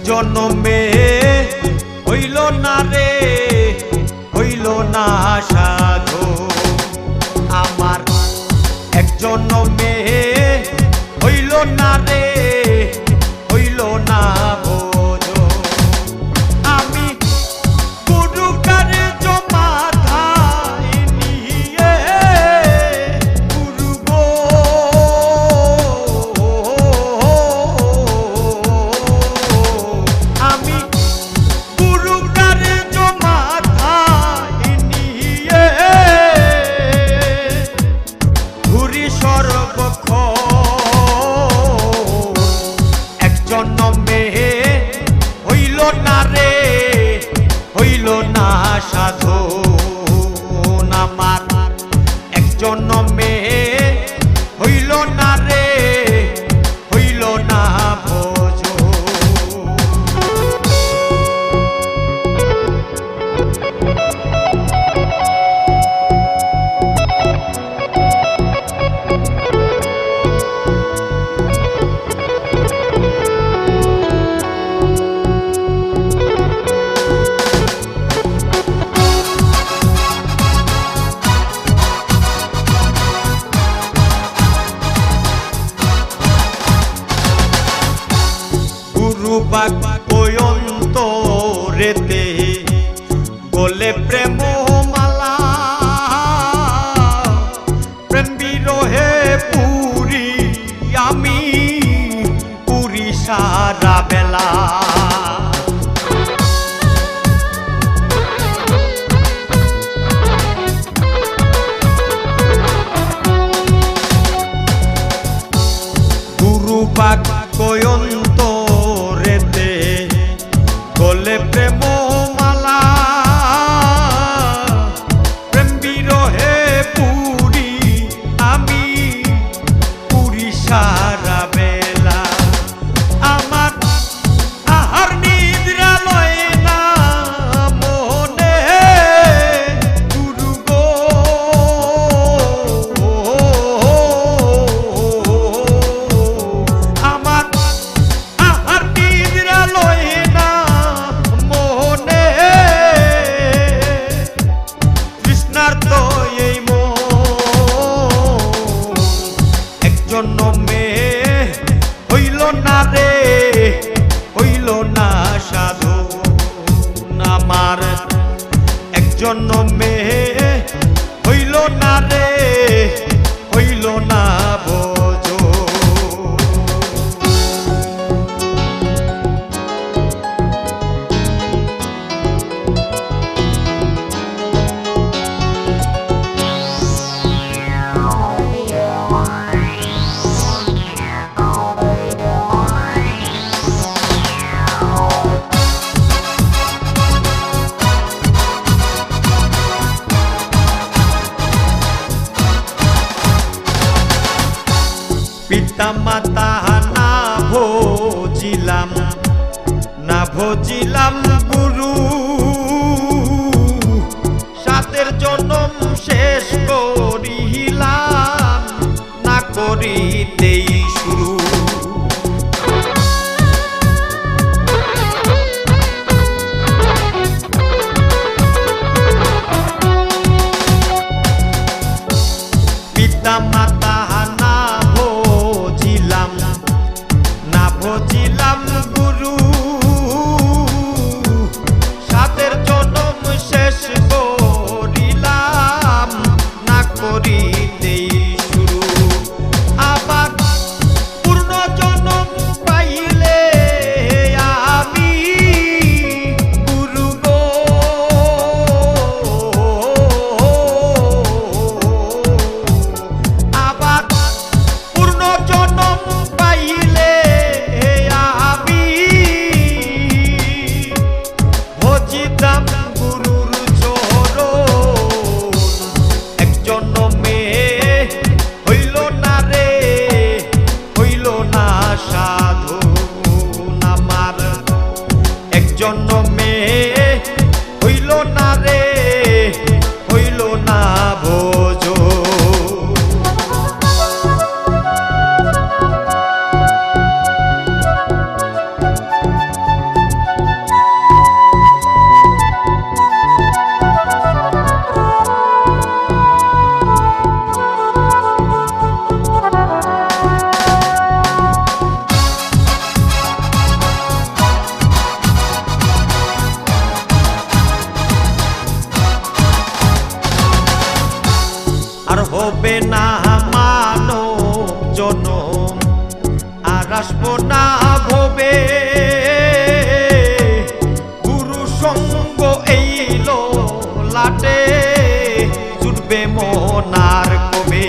জনমে হইল না রে, হইল না সাধু আমার। এক জনমে হইল না রে, হইল না বোঝ। আমি গুরু কার্য মাথায় নিয়ে গুরু গো, আমি গুরু কার্য মাথায় নিয়ে ঘুরি সর্বক্ষণ। এক জনমে হইল না রে, হইল না সাধু আমার। এক জনমে হইল না রে, হইল না বোঝ। গুরুবাক অন্তরেতে গলে প্রেম মালা, প্রেম বিরহে পুরি আমি, পুরি সারা বেলা। গুরুবাক অন্তরেতে গলে প্রেম মালা, প্রেম বিরহে পুরি আমি, পুরি সারা বেলা। আমার আহার নিদ্রা লয় না মনে গুরু গো, আমার আহার নিদ্রা লয় না মনে। তৃষ্ণার্ত এই মন এক জনমে হইল না রে, হইল না সাধু আমার। এক জনমে হইল না রে, হইল না বোঝ। পিতা মাতা না ভজিলাম, না ভজিলাম গুরু, সাতের জনম শেষ করিলাম, না করিতেই শুরু। পিতা মাতা না ভজিলাম, না ভজিলাম গুরু, সাতের জনম শেষ করিলাম, না করিতেই শুরু। আবার পূর্ণ জনম পাইলে আমি গুরু গো, আবার পূর্ণ জনম পাইলে আমি ভজিতাম গুরুর চরণ। এক জনমে হবে না মানব জনম, আর আসবো না ভবে গুরু সঙ্গ এইলো লাটে, জুটবে মনার কবে।